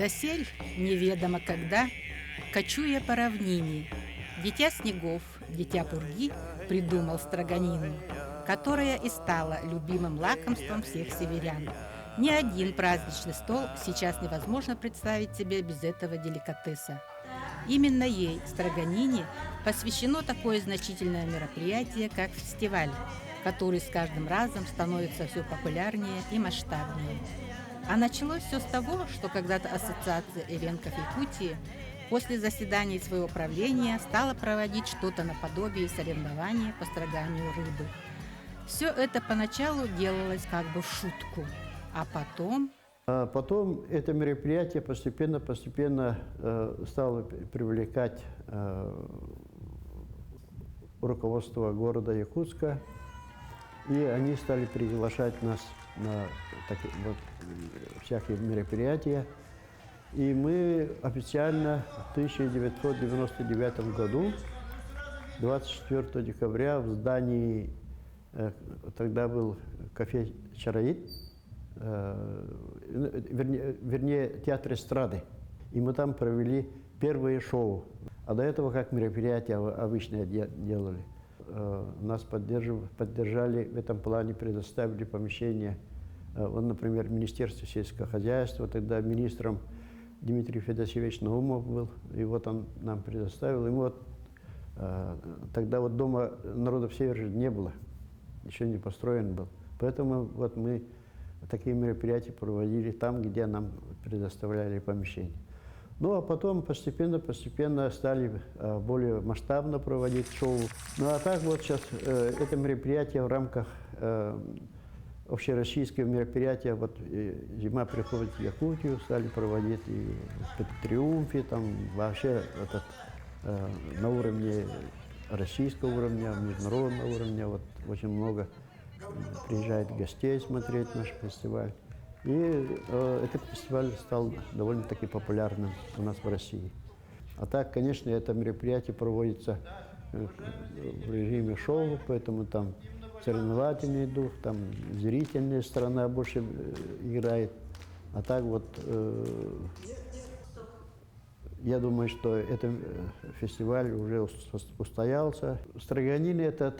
Досель, неведомо когда, кочуя по равнине, дитя снегов, дитя пурги придумал строганину, которая и стала любимым лакомством всех северян. Ни один праздничный стол сейчас невозможно представить себе без этого деликатеса. Именно ей, строганине, посвящено такое значительное мероприятие, как фестиваль, который с каждым разом становится все популярнее и масштабнее. А началось все с того, что когда-то Ассоциация эвенков Якутии после заседаний своего правления стала проводить что-то наподобие соревнования по строганию рыбы. Все это поначалу делалось как бы в шутку, а потом... А потом это мероприятие постепенно стало привлекать руководство города Якутска, и они стали приглашать нас на всякие мероприятия. И мы официально в 1999 году, 24 декабря, в здании, тогда был кафе «Чароит», вернее, театр эстрады. И мы там провели первое шоу. А до этого как мероприятия обычные делали. Нас поддержали в этом плане, предоставили помещение. Вот, например, Министерство сельского хозяйства, тогда министром Дмитрий Федосеевич Наумов был, и вот он нам предоставил. И вот тогда вот Дома народов Севера не было, еще не построен был. Поэтому вот мы такие мероприятия проводили там, где нам предоставляли помещение. Ну, а потом постепенно стали более масштабно проводить шоу. Ну, а так вот сейчас это мероприятие в рамках общероссийского мероприятия, вот зима приходит в Якутию, стали проводить и в Триумфе, там вообще на уровне российского уровня, международного уровня, вот очень много приезжает гостей смотреть наш фестиваль. И этот фестиваль стал довольно-таки популярным у нас в России. А так, конечно, это мероприятие проводится в режиме шоу, поэтому там соревновательный дух, там зрительная сторона больше играет. А так вот, я думаю, что этот фестиваль уже устоялся. Строганина – это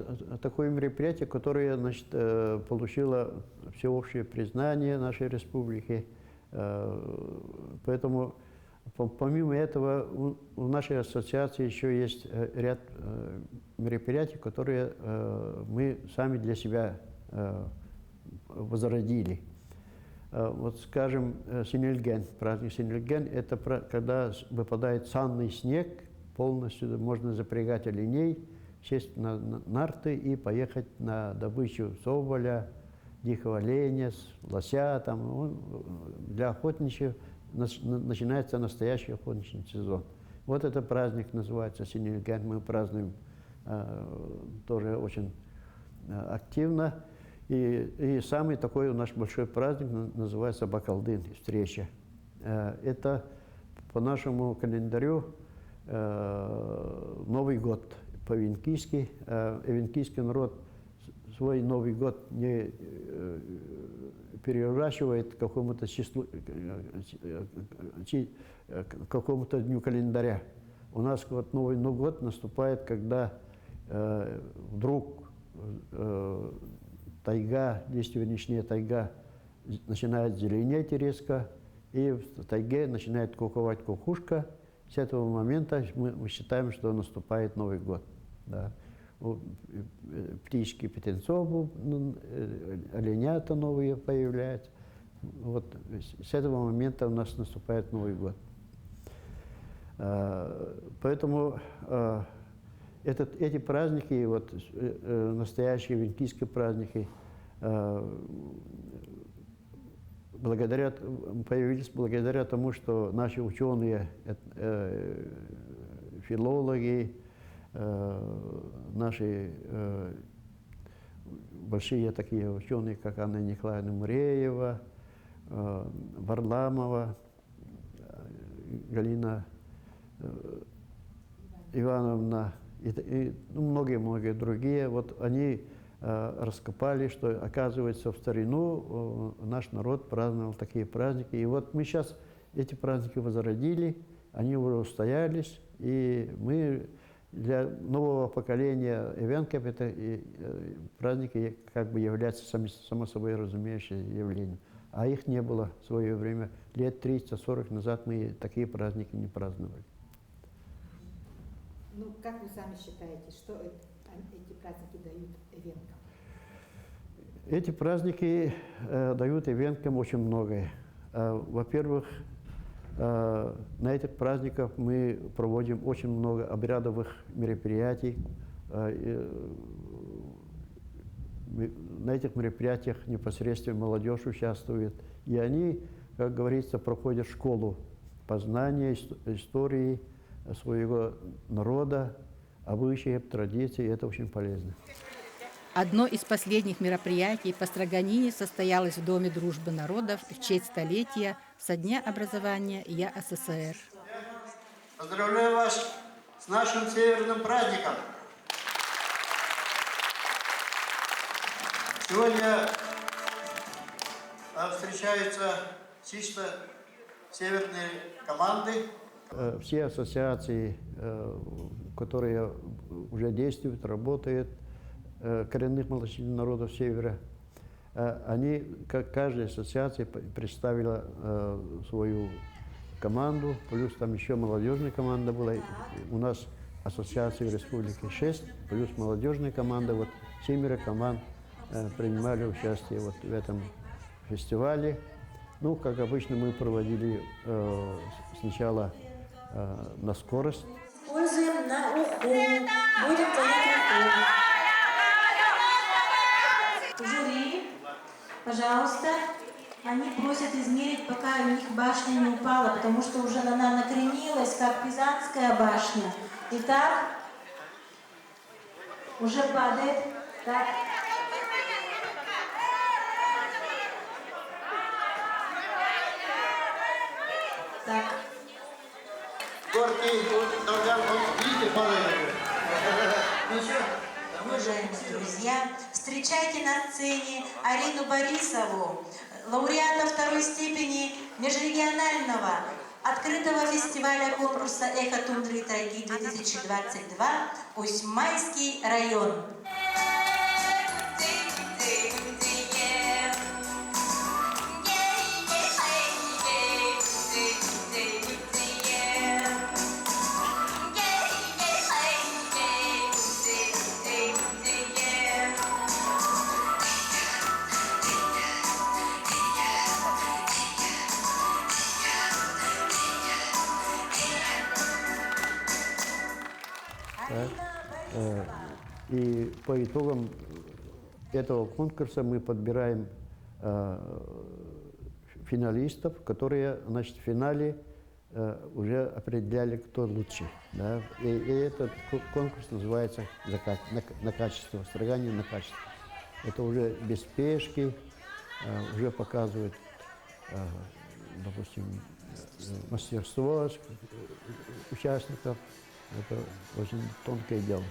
такое мероприятие, которое, значит, получило всеобщее признание нашей республики. Поэтому, помимо этого, у нашей ассоциации еще есть ряд мероприятий, которые мы сами для себя возродили. Вот, скажем, Синельген, праздник Синельген – это когда выпадает санный снег, полностью можно запрягать оленей, сесть на нарты и поехать на добычу соболя, дикого оленя, лося. Там, для охотничьих начинается настоящий охотничий сезон. Вот этот праздник называется Синельген, мы празднуем тоже очень активно. И самый такой наш большой праздник называется Бакалдын, встреча. Это по нашему календарю Новый год по-эвенкийски. Эвенкийский народ свой Новый год не переворачивает к какому-то числу, какому-то дню календаря. У нас вот Новый год наступает, когда вдруг тайга, лиственничная тайга начинает зеленеть резко, и в тайге начинает куковать кукушка. С этого момента мы считаем, что наступает Новый год. Да. Птички птенцов, оленята новые появляются. Вот с этого момента у нас наступает Новый год. Поэтому эти праздники, вот, настоящие эвенкийские праздники, появились благодаря тому, что наши ученые, филологи, наши большие такие ученые, как Анна Николаевна Муреева, Варламова, Галина Ивановна и многие-многие другие, вот они раскопали, что, оказывается, в старину наш народ праздновал такие праздники. И вот мы сейчас эти праздники возродили, они уже устоялись, и мы для нового поколения эвенков это праздники как бы являются само собой разумеющимся явлением. А их не было в свое время. Лет 30-40 назад мы такие праздники не праздновали. Ну, как вы сами считаете, что эти праздники дают эвенкам? Эти праздники дают эвенкам очень многое. Во-первых, на этих праздниках мы проводим очень много обрядовых мероприятий. На этих мероприятиях непосредственно молодежь участвует. И они, как говорится, проходят школу познания истории своего народа, обычаев, традиций. Это очень полезно. Одно из последних мероприятий по Строганине состоялось в Доме дружбы народов в честь столетия со дня образования ЯССР. Поздравляю вас с нашим северным праздником! Сегодня встречаются чисто северные команды. Все ассоциации, которые уже действуют, работают, коренных малочисленных народов Севера, они, как каждая ассоциация, представила свою команду, плюс там еще молодежная команда была. У нас ассоциации в республике 6, плюс молодежная команда, вот 7 команд принимали участие вот в этом фестивале. Ну, как обычно, мы проводили сначала на скорость. Используем на уху. Будем тянуть уху. Жюри, пожалуйста, они просят измерить, пока у них башня не упала, потому что уже она накренилась, как Пизанская башня. Итак, уже падает. Так. Так. Уважаемые друзья, встречайте на сцене Арину Борисову, лауреата второй степени межрегионального открытого фестиваля конкурса «Эхо тундры и тайги-2022» Усть-Майский район. И по итогам этого конкурса мы подбираем финалистов, которые, значит, в финале уже определяли, кто лучше. Да? И этот конкурс называется на качество, строгание на качество. Это уже без спешки, уже показывает, допустим, мастерство участников. Это очень тонкое дело.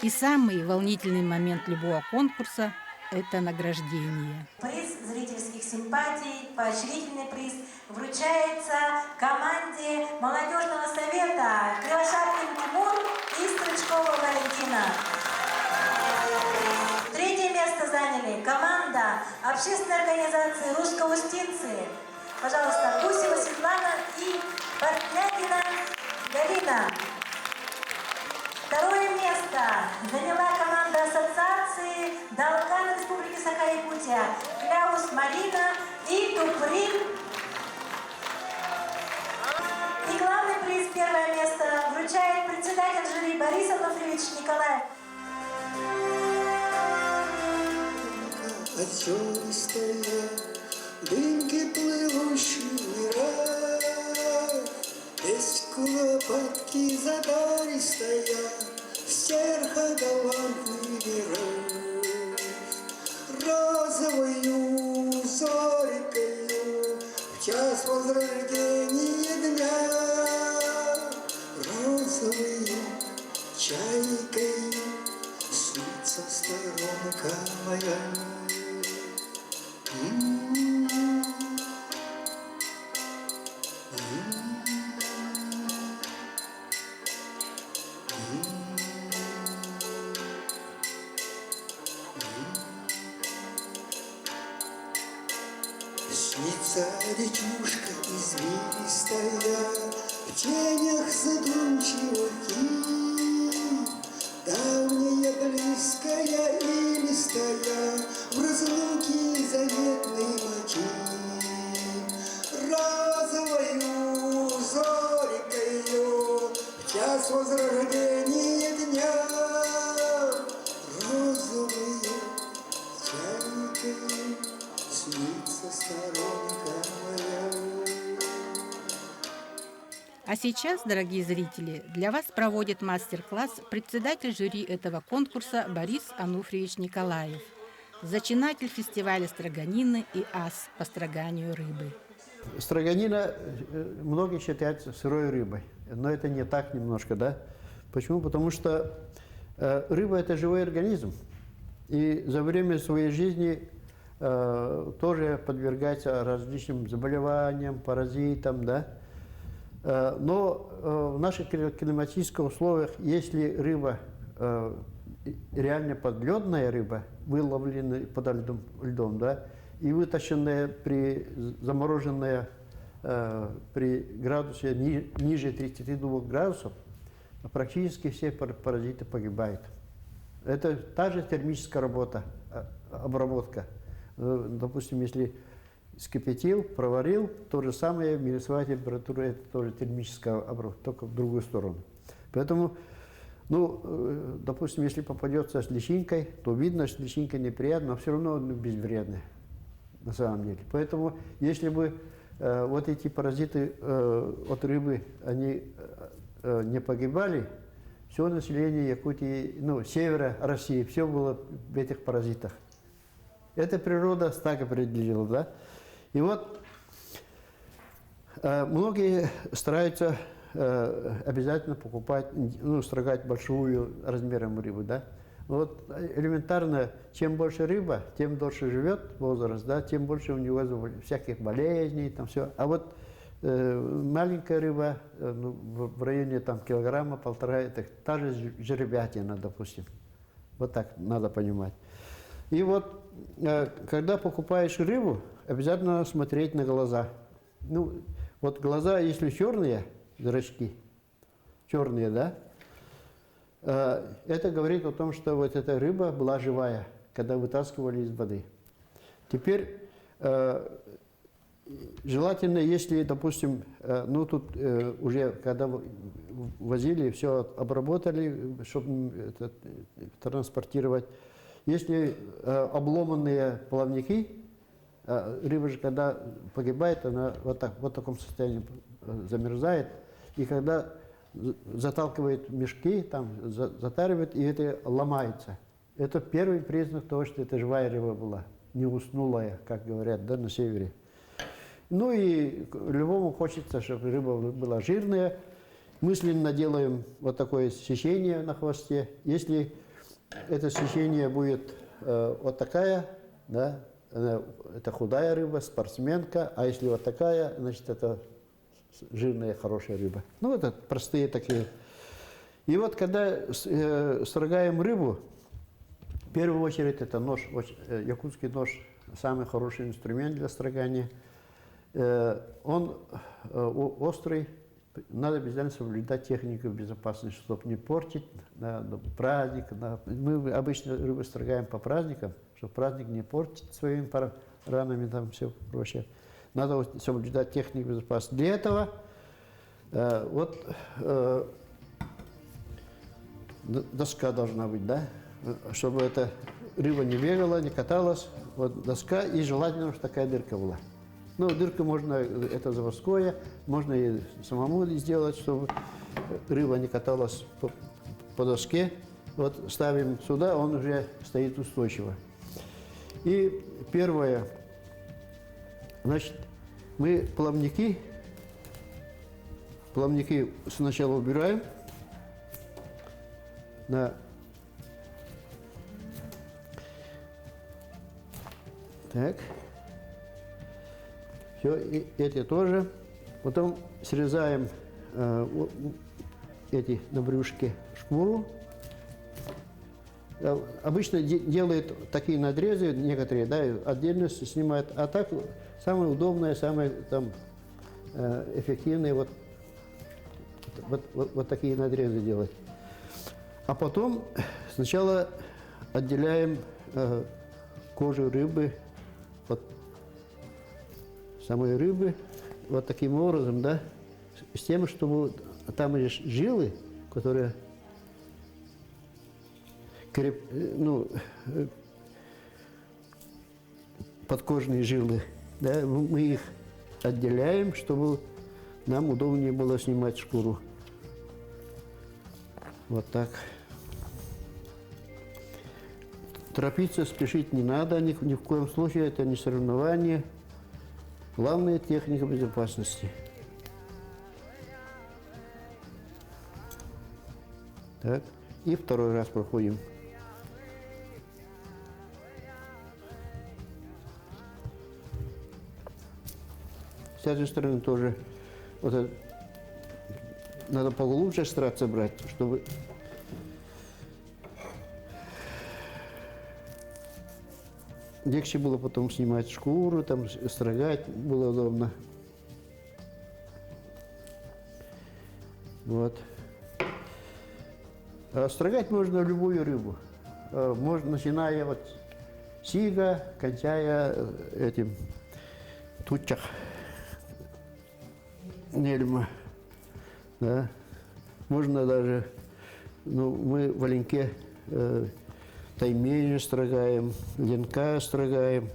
И самый волнительный момент любого конкурса – это награждение. Приз зрительских симпатий, поощрительный приз вручается команде молодежного совета Кривошапкин Тимур и Стручкова Валентина. Третье место заняли команда общественной организации «Русско-Устинцы». Пожалуйста, Гусева Светлана и Портнягина Галина. Второе место заняла команда ассоциации «Далкан» Республики Саха. события Кляус Малина и Туприн. И главный приз, первое место, вручает председатель жюри Борис Ануфриевич Николаев. Озеристая, дымки плывущие в мирах, без куропатки задористая, стерха галантный мираж. Розовою зорькою в час возрождения дня, розовою чайкой снится сторонка моя. Снится речушка извилистая, в тенях задумчивых ив, давняя, близкая и листая, в разлуке заветный мотив. Розовою зорькою в час возрождения дня, розовою чайкою снится сторонка моя. А сейчас, дорогие зрители, для вас проводит мастер-класс председатель жюри этого конкурса Борис Ануфриевич Николаев, зачинатель фестиваля строганины и ас по строганию рыбы. Строганина многие считают сырой рыбой, но это не так немножко, да? Почему? Потому что рыба – это живой организм, и за время своей жизни тоже подвергается различным заболеваниям, паразитам, да? Но в наших климатических условиях, если рыба реально подледная рыба, выловленная под льдом, да, и вытащенная замороженная при градусе ниже 32 градусов, практически все паразиты погибают. Это та же термическая работа, обработка. Допустим, если скипятил, проварил, то же самое, минусовая температура, это тоже термическая обработка, только в другую сторону. Поэтому, ну, допустим, если попадется с личинкой, то видно, что личинка неприятна, но все равно безвредная на самом деле. Поэтому, если бы вот эти паразиты от рыбы, они не погибали, все население Якутии, ну, севера России, все было в этих паразитах. Это природа так определила, да? И вот многие стараются обязательно покупать, ну, строгать большую размером рыбу, да? Вот элементарно, чем больше рыба, тем дольше живет возраст, да, тем больше у него всяких болезней, там все. А вот маленькая рыба, ну, в районе там килограмма, полтора, это та же жеребятина, допустим. Вот так надо понимать. И вот, когда покупаешь рыбу, обязательно надо смотреть на глаза. Ну, вот глаза, если черные, зрачки, черные, да, это говорит о том, что вот эта рыба была живая, когда вытаскивали из воды. Теперь, желательно, если, допустим, ну тут уже, когда возили, все обработали, чтобы транспортировать, если обломанные плавники, рыба же, когда погибает, она вот так, вот в таком состоянии замерзает, и когда заталкивает мешки, там, затаривает, и это ломается. Это первый признак того, что это живая рыба была, не уснулая, как говорят, да, на севере. Ну и любому хочется, чтобы рыба была жирная. Мысленно делаем вот такое сечение на хвосте. Если это сечение будет вот такая, да, это худая рыба, спортсменка, а если вот такая, значит, это жирная, хорошая рыба. Ну, это простые такие. И вот когда строгаем рыбу, в первую очередь это нож, якутский нож, самый хороший инструмент для строгания. Он острый, надо обязательно соблюдать технику безопасности, чтобы не портить на праздник. Мы обычно рыбу строгаем по праздникам, чтобы праздник не портить своими ранами, там все прочее. Надо вот соблюдать технику безопасности. Для этого доска должна быть, да, чтобы эта рыба не бегала, не каталась. Вот доска, и желательно, чтобы такая дырка была. Ну, дырка можно, это заводское, можно и самому сделать, чтобы рыба не каталась по доске. Вот ставим сюда, он уже стоит устойчиво. И первое, значит, мы плавники сначала убираем на так. Все, и эти тоже. Потом срезаем эти на брюшке шкуру. Обычно делают такие надрезы, некоторые, да, отдельно снимают. А так самое удобное, самое там эффективное вот такие надрезы делать. А потом сначала отделяем кожу рыбы от самой рыбы вот таким образом, да, с тем, чтобы там есть жилы, которые подкожные жилы, да, мы их отделяем, чтобы нам удобнее было снимать шкуру. Вот так. Торопиться, спешить не надо, ни в коем случае, это не соревнование. Главное – техника безопасности. Так, и второй раз проходим. С этой стороны тоже вот это, надо поглубже стараться брать, чтобы легче было потом снимать шкуру, там строгать было удобно. Вот. А строгать можно любую рыбу. Можно, начиная от сига, кончая этим тутчах, нельма. Да. Можно даже, ну, мы в оленьке таймени строгаем, ленка строгаем.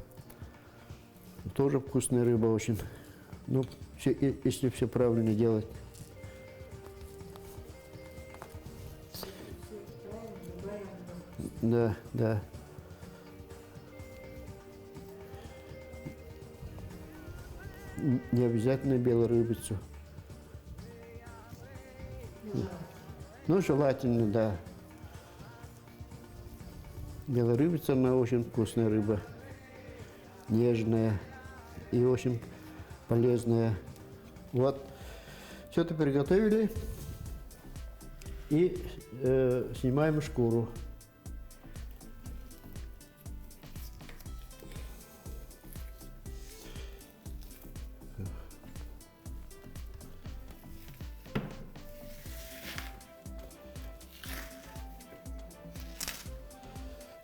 Тоже вкусная рыба очень. Ну, если все правильно делать. Да, да. Не обязательно белую рыбицу. Ну, желательно, да. Белая рыбица, она очень вкусная рыба. Нежная и очень полезная. Вот. Все это приготовили. И снимаем шкуру.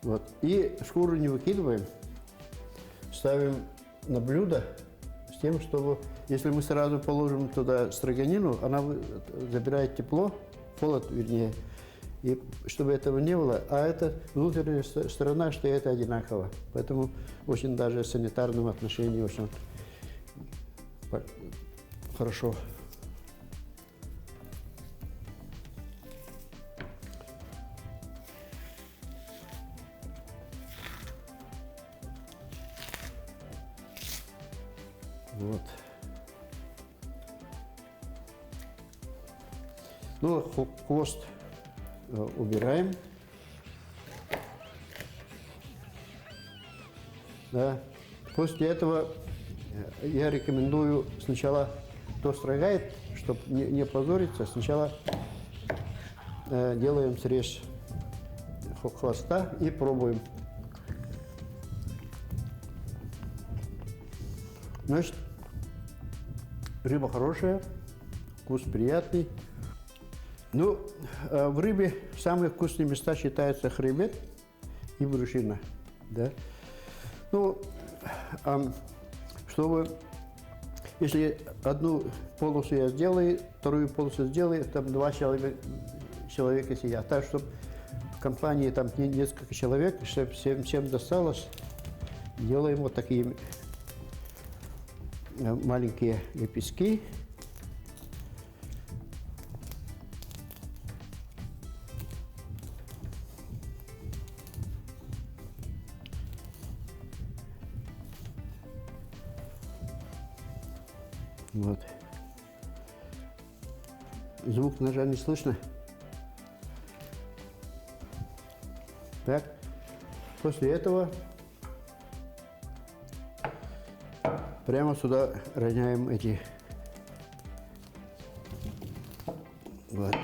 Вот. И шкуру не выкидываем, ставим на блюдо с тем, чтобы, если мы сразу положим туда строганину, она забирает тепло, холод, вернее, и чтобы этого не было, а это внутренняя сторона, что это одинаково. Поэтому очень даже в санитарном отношении очень хорошо. Вот. Ну, хвост убираем. Да. После этого я рекомендую сначала, кто строгает, чтобы не позориться, сначала делаем срез хвоста и пробуем. Значит, рыба хорошая, вкус приятный. Ну, в рыбе самые вкусные места считаются хребет и брюшина. Да? Ну, чтобы, если одну полосу я сделаю, вторую полосу сделаю, там 2 человека сидят. Так, чтобы в компании там несколько человек, чтобы всем досталось, делаем вот такие маленькие лепестки. Вот. Звук ножа не слышно. Так. После этого прямо сюда роняем эти. Вот.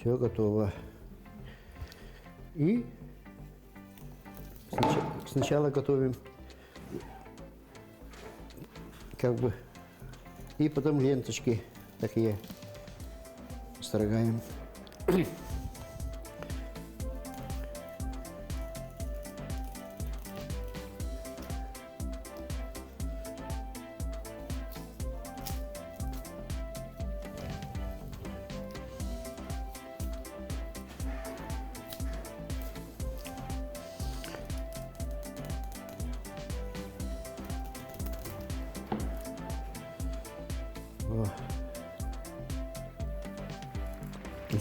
Все готово. И сначала готовим как бы, и потом ленточки такие строгаем.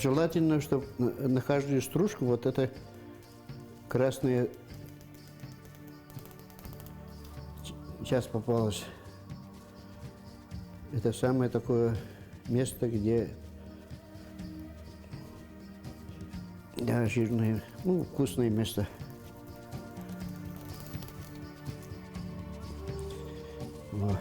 Желательно, чтобы на каждую стружку вот это красная часть попалась. Это самое такое место, где жирное, ну, вкусное место. Вот.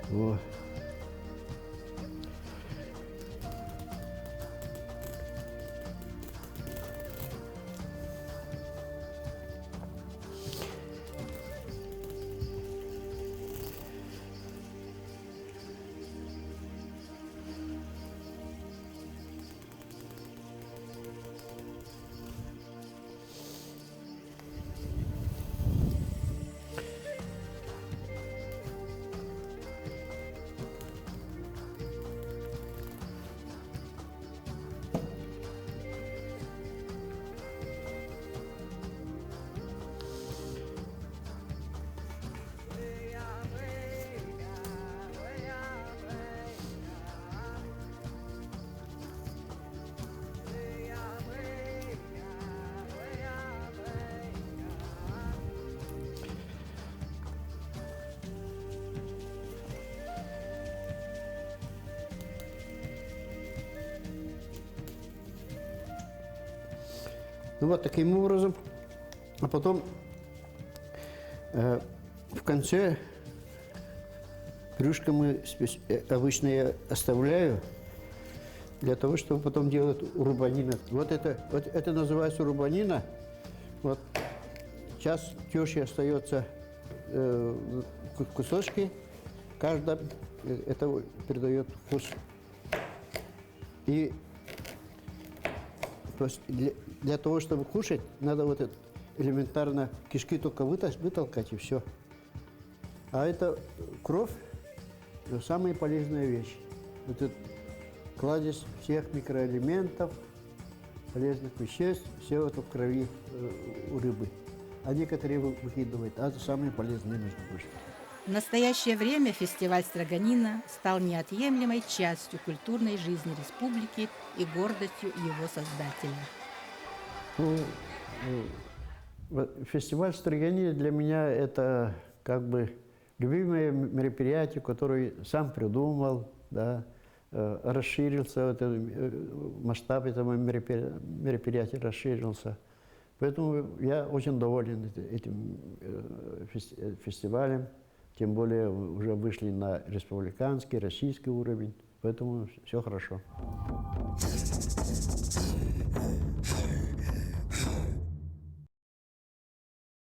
Вот. Ну вот таким образом. А потом в конце крышку мы обычно я оставляю для того, чтобы потом делать рубанина. Вот это называется рубанина. Вот сейчас теще остается кусочки, каждый это придает вкус. И то есть для того, чтобы кушать, надо вот это элементарно кишки только вытолкать и все. А это кровь – самая полезная вещь. Вот это кладезь всех микроэлементов, полезных веществ, все это в крови у рыбы. А некоторые выкидывают, а это самые полезные, между прочим. В настоящее время фестиваль строганина стал неотъемлемой частью культурной жизни республики и гордостью его создателя. Фестиваль строганина для меня это как бы любимое мероприятие, которое сам придумал, да, расширился, масштаб этого мероприятия расширился. Поэтому я очень доволен этим фестивалем. Тем более уже вышли на республиканский, российский уровень. Поэтому все хорошо.